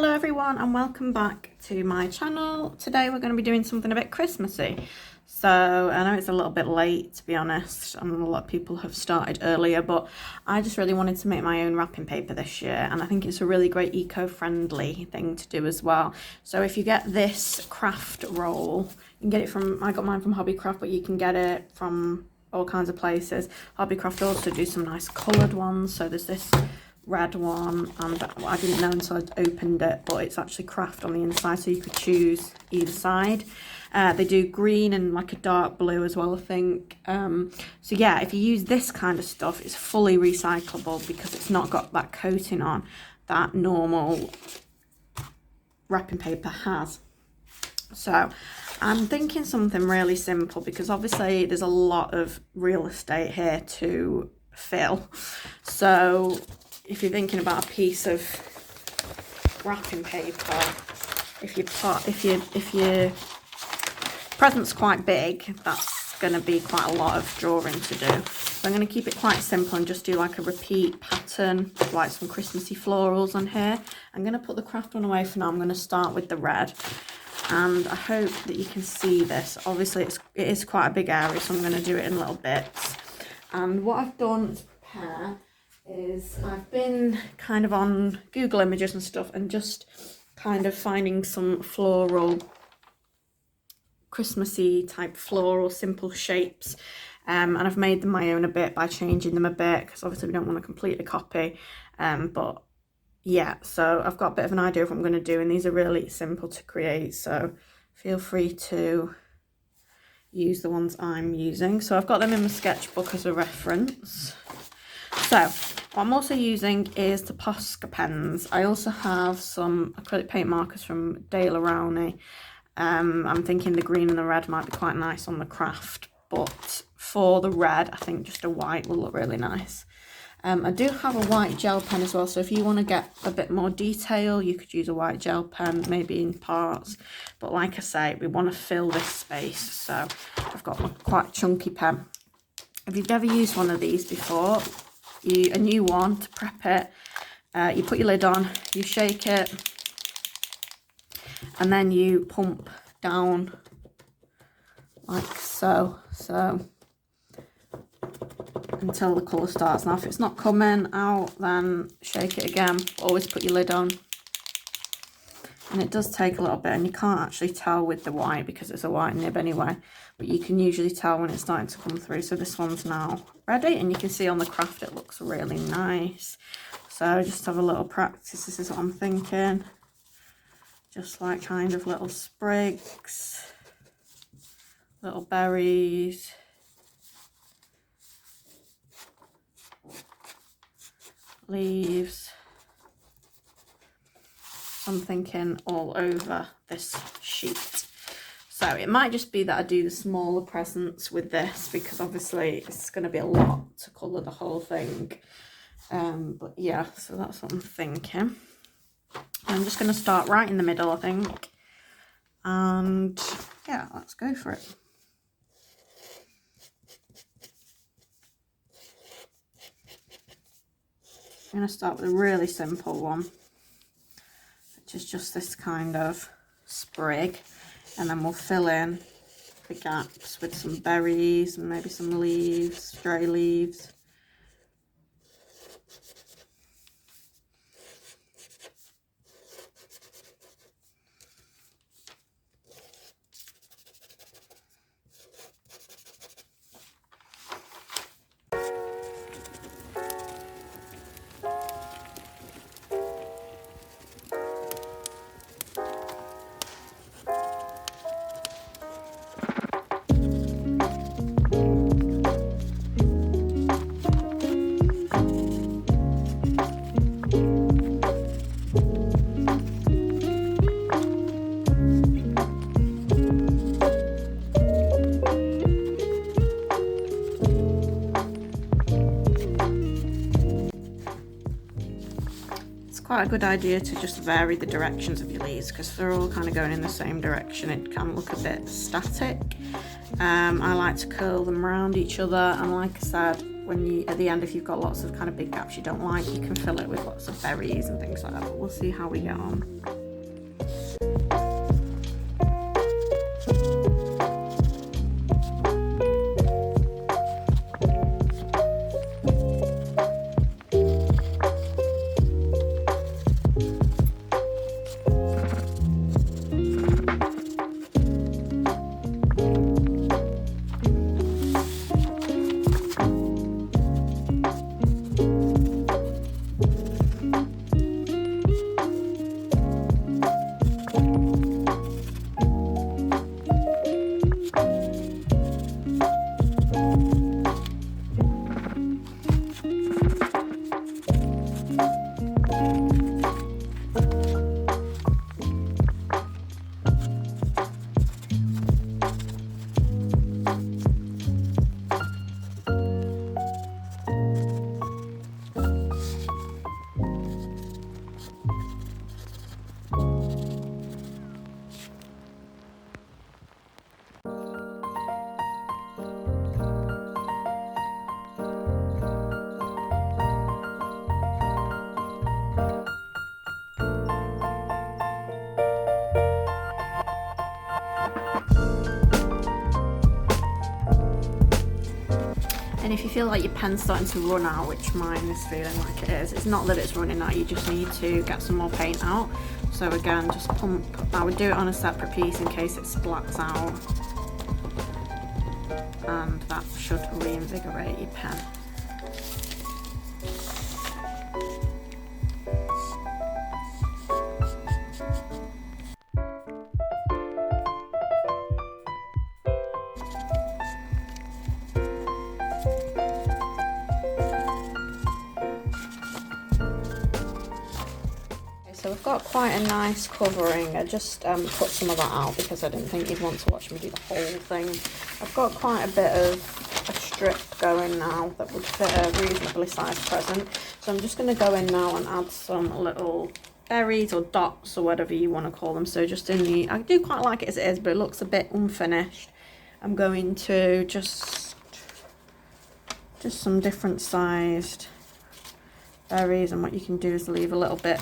Hello everyone and welcome back to my channel. Today we're going to be doing something a bit Christmassy. So I know it's a little bit late, to be honest, and a lot of people have started earlier, but I just really wanted to make my own wrapping paper this year, and I think it's a really great eco-friendly thing to do as well. So if you get this craft roll, you can get it from, I got mine from Hobbycraft, but you can get it from all kinds of places. Hobbycraft also do some nice coloured ones, so there's this red one, and I didn't know until I opened it, but it's actually craft on the inside, so you could choose either side. They do green and like a dark blue as well, I think. So yeah, if you use this kind of stuff, it's fully recyclable because it's not got that coating on that normal wrapping paper has. So I'm thinking something really simple because obviously there's a lot of real estate here to fill. So if you're thinking about a piece of wrapping paper, if your present's quite big, that's going to be quite a lot of drawing to do. So I'm going to keep it quite simple and just do like a repeat pattern, like some Christmassy florals on here. I'm going to put the craft one away for now. I'm going to start with the red, and I hope that you can see this. Obviously it is quite a big area, so I'm going to do it in little bits. And what I've done to prepare is I've been kind of on Google Images and stuff and just kind of finding some floral, Christmassy type floral simple shapes, and I've made them my own a bit by changing them a bit because obviously we don't want to completely copy, but yeah, so I've got a bit of an idea of what I'm going to do, and these are really simple to create, so feel free to use the ones I'm using. So I've got them in my sketchbook as a reference. So what I'm also using is the Posca pens. I also have some acrylic paint markers from Dale Arowney. I'm thinking the green and the red might be quite nice on the craft, but for the red I think just a white will look really nice. I do have a white gel pen as well, so if you want to get a bit more detail you could use a white gel pen, maybe in parts, but like I say, we want to fill this space, so I've got a quite chunky pen. If you've never used one of these before, a new one to prep it, you put your lid on, you shake it, and then you pump down like so until the colour starts. Now if it's not coming out, then shake it again. Always put your lid on, and it does take a little bit, and you can't actually tell with the white because it's a white nib anyway, but you can usually tell when it's starting to come through. So this one's now ready, and you can see on the craft it looks really nice. So just have a little practice. This is what I'm thinking, just like kind of little sprigs, little berries, leaves. I'm thinking all over this sheet. So it might just be that I do the smaller presents with this because obviously it's going to be a lot to colour the whole thing. But yeah, so that's what I'm thinking. I'm just going to start right in the middle, I think. And yeah, let's go for it. I'm going to start with a really simple one, which is just this kind of sprig, and then we'll fill in the gaps with some berries and maybe some leaves, stray leaves. Quite a good idea to just vary the directions of your leaves because they're all kind of going in the same direction. It can look a bit static. I like to curl them around each other, and like I said, when you, at the end, if you've got lots of kind of big gaps you don't like, you can fill it with lots of berries and things like that, but we'll see how we get on. And if you feel like your pen's starting to run out, which mine is feeling like it is, it's not that it's running out, you just need to get some more paint out. So again, just pump, I would do it on a separate piece in case it splats out. And that should reinvigorate your pen. So we've got quite a nice covering. I just cut some of that out because I didn't think you'd want to watch me do the whole thing. I've got quite a bit of a strip going now that would fit a reasonably sized present. So I'm just going to go in now and add some little berries or dots or whatever you want to call them. So just in the, I do quite like it as it is, but it looks a bit unfinished. I'm going to just some different sized berries, and what you can do is leave a little bit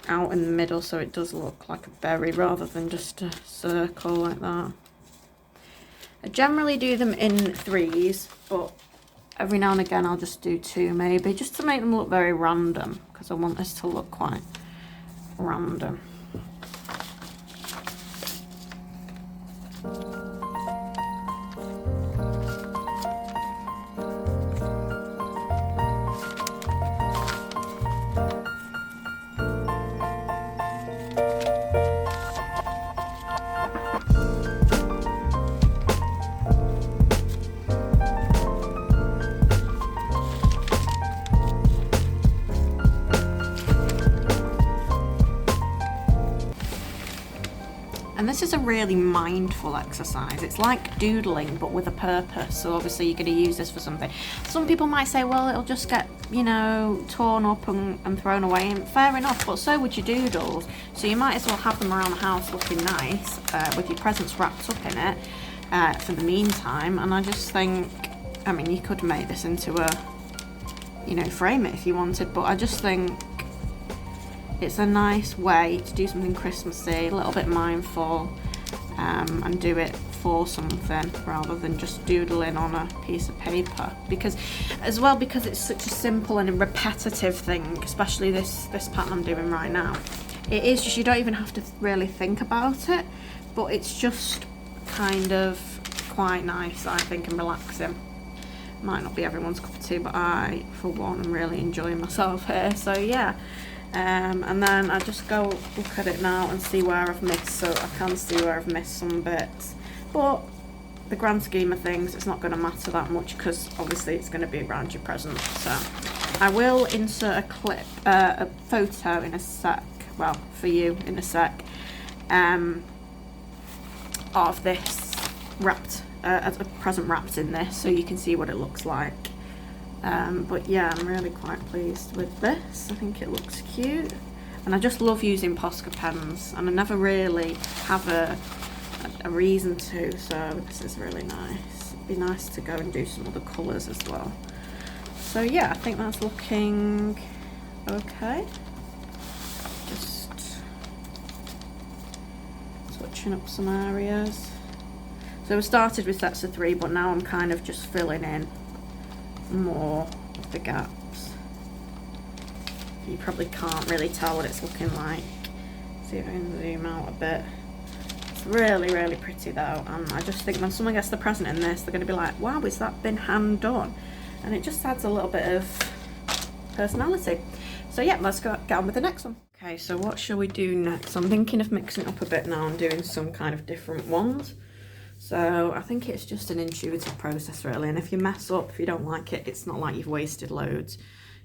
out in the middle so it does look like a berry rather than just a circle like that. I generally do them in threes, but every now and again I'll just do two maybe, just to make them look very random, because I want this to look quite random. And this is a really mindful exercise. It's like doodling, but with a purpose. So obviously you're going to use this for something. Some people might say, well, it'll just get, you know, torn up and thrown away. And fair enough, but so would your doodles. So you might as well have them around the house looking nice, with your presents wrapped up in it for the meantime. And I just think, I mean, you could make this into a, you know, frame it if you wanted, but I just think it's a nice way to do something Christmassy, a little bit mindful, and do it for something rather than just doodling on a piece of paper. Because it's such a simple and a repetitive thing, especially this pattern I'm doing right now. It is just, you don't even have to really think about it, but it's just kind of quite nice, I think, and relaxing. Might not be everyone's cup of tea, but I, for one, am really enjoying myself here. So yeah. And then I just go look at it now and see where I've missed, so I can see where I've missed some bits, but the grand scheme of things, it's not going to matter that much because obviously it's going to be around your present. So I will insert a clip, a photo in a sec, well, for you in a sec, of this wrapped, as a present wrapped in this, so you can see what it looks like. But yeah, I'm really quite pleased with this. I think it looks cute, and I just love using Posca pens, and I never really have a reason to, so this is really nice. It'd be nice to go and do some other colours as well. So yeah, I think that's looking okay. Just touching up some areas. So we started with sets of 3, but now I'm kind of just filling in more of the gaps. You probably can't really tell what it's looking like. See if I can zoom out a bit. It's really, really pretty though, and I just think when someone gets the present in this, they're going to be like, wow, has that been hand done? And it just adds a little bit of personality. So yeah, let's get on with the next one. Okay, so what shall we do next? I'm thinking of mixing it up a bit now and doing some kind of different ones. So I think it's just an intuitive process really, and if you mess up, if you don't like it, it's not like you've wasted loads.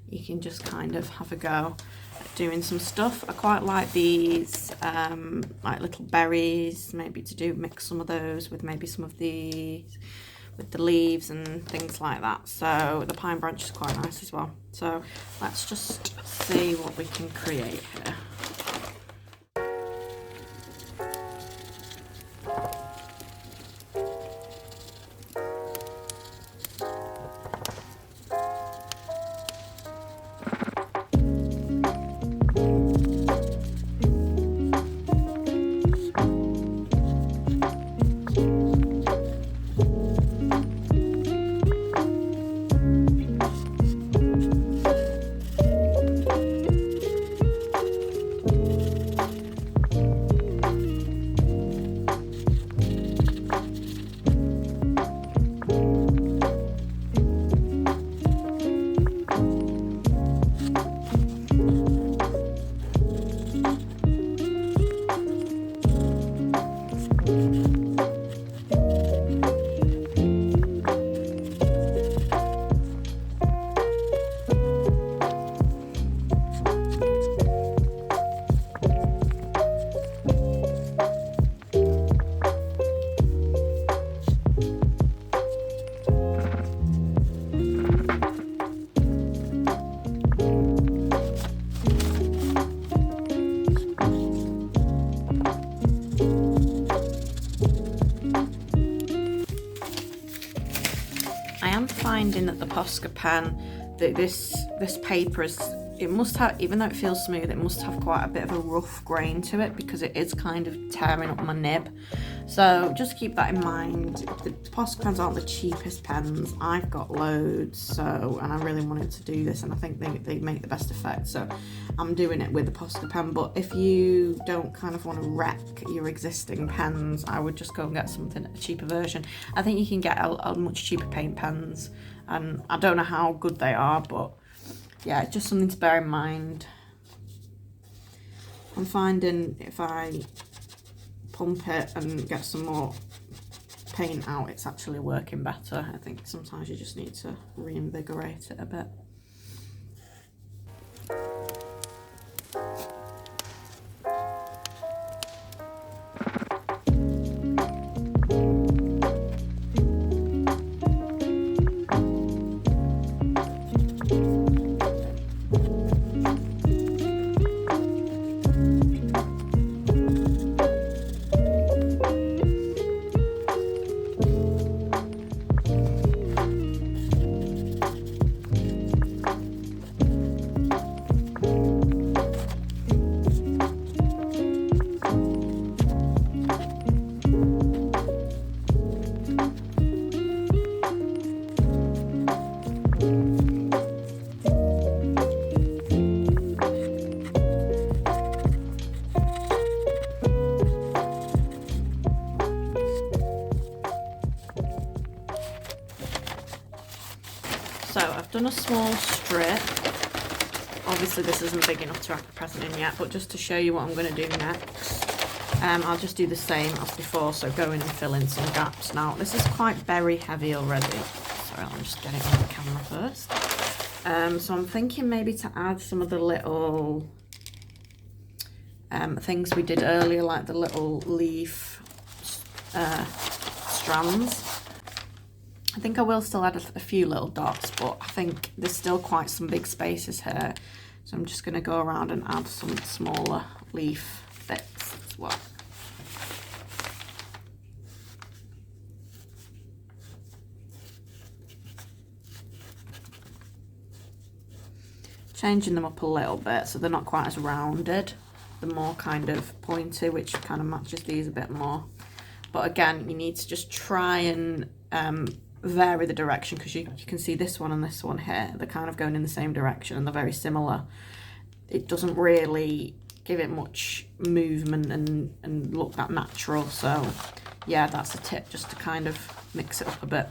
You can just kind of have a go at doing some stuff. I quite like these like little berries, maybe to mix some of those with maybe some of these with the leaves and things like that. So the pine branch is quite nice as well. So let's just see what we can create here. Finding that the Posca pen, that this paper is, it must have, even though it feels smooth, it must have quite a bit of a rough grain to it because it is kind of tearing up my nib. So just keep that in mind. The Posca pens aren't the cheapest pens. I've got loads, so, and I really wanted to do this, and I think they make the best effect, so I'm doing it with the Posca pen. But if you don't kind of want to wreck your existing pens, I would just go and get something, a cheaper version. I think you can get a much cheaper paint pens, and I don't know how good they are, but yeah, it's just something to bear in mind. I'm finding if I pump it and get some more paint out, it's actually working better. I think sometimes you just need to reinvigorate it a bit. So I've done a small strip. Obviously this isn't big enough to wrap the present in yet, but just to show you what I'm going to do next, I'll just do the same as before, so go in and fill in some gaps. Now this is quite berry heavy already. Sorry, I'll just get it on the camera first. So I'm thinking maybe to add some of the little things we did earlier, like the little leaf strands. I think I will still add a few little dots, but I think there's still quite some big spaces here. So I'm just going to go around and add some smaller leaf bits as well. changing them up a little bit so they're not quite as rounded. They're more kind of pointy, which kind of matches these a bit more. But again, you need to just try and vary the direction, because you can see this one and this one here, they're kind of going in the same direction and they're very similar. It doesn't really give it much movement and look that natural. So yeah, that's a tip, just to kind of mix it up a bit.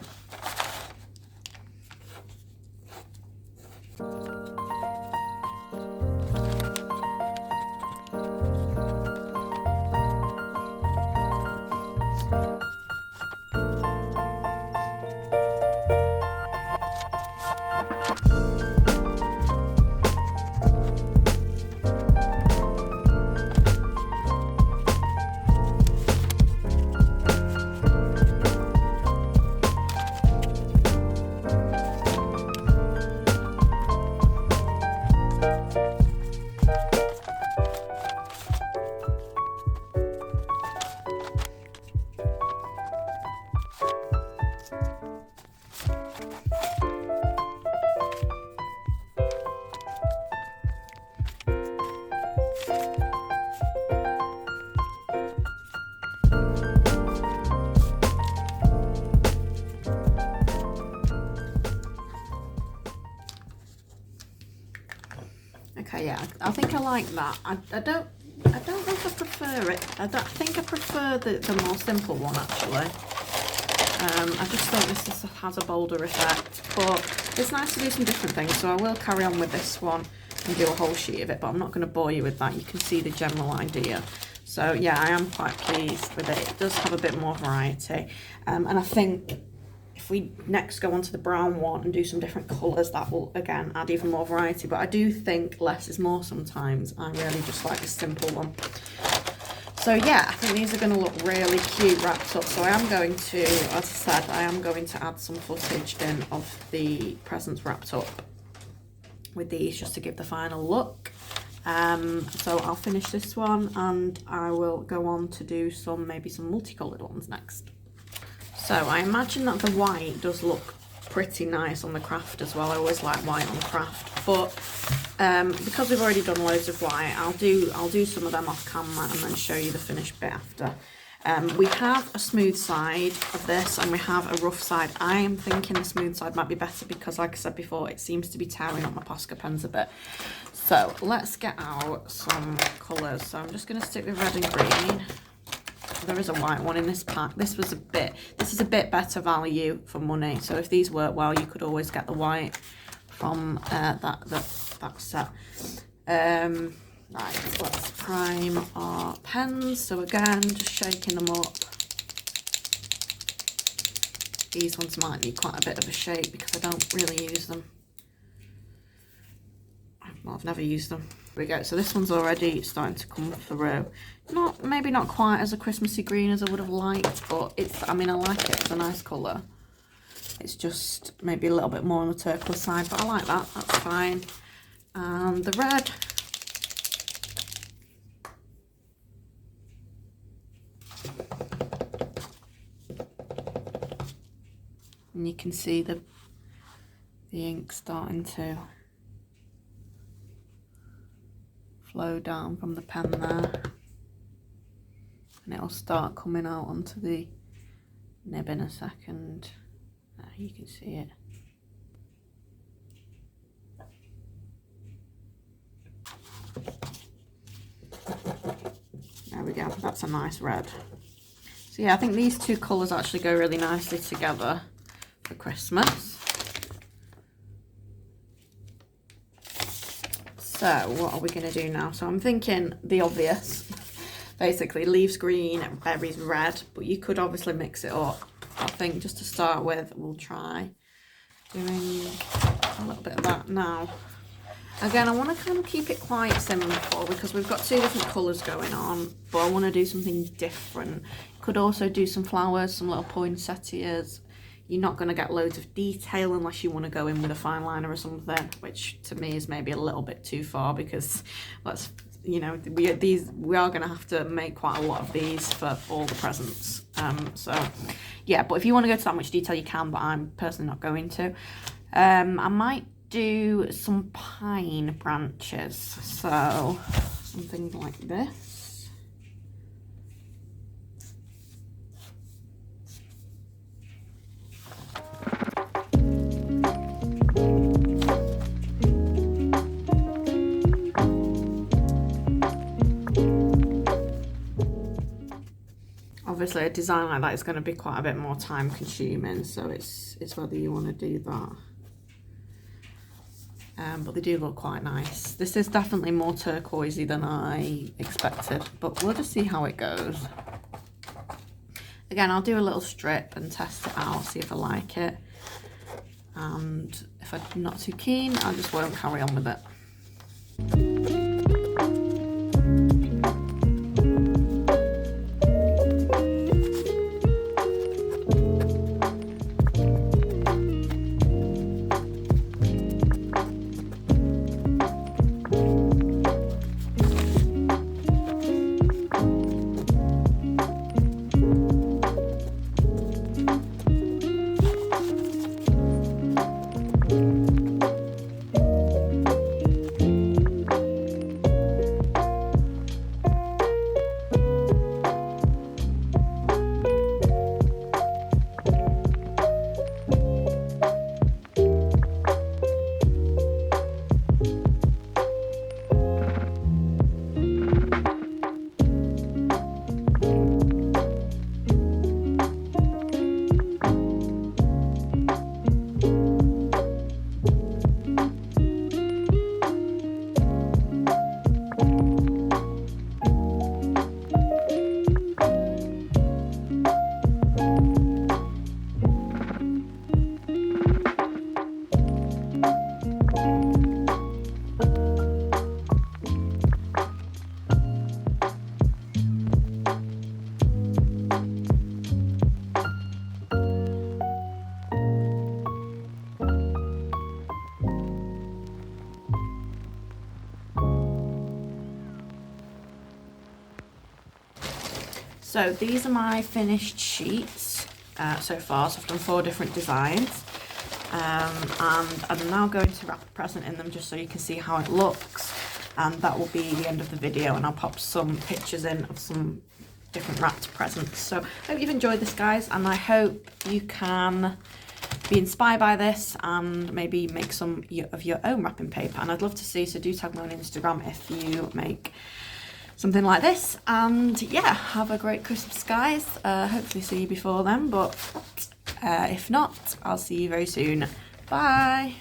Okay, yeah, I think I like that. I don't know if I prefer it. I think I prefer the more simple one, actually. I just think this has a bolder effect, but it's nice to do some different things, so I will carry on with this one and do a whole sheet of it, but I'm not going to bore you with that. You can see the general idea. So yeah, I am quite pleased with it. It does have a bit more variety, and I think if we next go on to the brown one and do some different colours, that will again add even more variety. But I do think less is more sometimes. I really just like the simple one. So yeah, I think these are going to look really cute wrapped up. So I am going to, as I said, I am going to add some footage in of the presents wrapped up with these, just to give the final look. So I'll finish this one and I will go on to do maybe some multicoloured ones next. So I imagine that the white does look pretty nice on the craft as well. I always like white on craft, but because we've already done loads of white, I'll do some of them off camera and then show you the finished bit after. We have a smooth side of this and we have a rough side. I am thinking the smooth side might be better because, like I said before, it seems to be tearing up my Posca pens a bit. So let's get out some colours. So I'm just going to stick with red and green. There is a white one in this pack. This is a bit better value for money. So if these work well, you could always get the white from that set. Right, let's prime our pens. So again, just shaking them up. These ones might need quite a bit of a shake because I don't really use them. Well, I've never used them. Here we go. So this one's already starting to come through. Maybe not quite as a Christmassy green as I would have liked, but I like it. It's a nice colour. It's just maybe a little bit more on the turquoise side, but I like that. That's fine. And the red. And you can see the ink starting to flow down from the pen there, and it'll start coming out onto the nib in a second. There, you can see it. There we go, that's a nice red. So yeah, I think these two colours actually go really nicely together for Christmas. So what are we going to do now? So I'm thinking the obvious, basically leaves green, berries red, but you could obviously mix it up. I think just to start with, we'll try doing a little bit of that now. Again, I want to kind of keep it quite simple because we've got two different colours going on, but I want to do something different. Could also do some flowers, some little poinsettias. You're not going to get loads of detail unless you want to go in with a fine liner or something, which to me is maybe a little bit too far because we are going to have to make quite a lot of these for all the presents. So yeah, but if you want to go to that much detail, you can, but I'm personally not going to. I might do some pine branches, so something like this. Obviously a design like that is going to be quite a bit more time consuming, so it's whether you want to do that. But they do look quite nice. This is definitely more turquoisey than I expected, but we'll just see how it goes. Again, I'll do a little strip and test it out, see if I like it. And if I'm not too keen, I just won't carry on with it. So these are my finished sheets so far. So I've done 4 different designs, and I'm now going to wrap a present in them just so you can see how it looks, and that will be the end of the video, and I'll pop some pictures in of some different wrapped presents. So I hope you've enjoyed this, guys, and I hope you can be inspired by this and maybe make some of your own wrapping paper, and I'd love to see, so do tag me on Instagram if you make something like this. And yeah, have a great Christmas, guys. Hopefully see you before then, but if not, I'll see you very soon. Bye.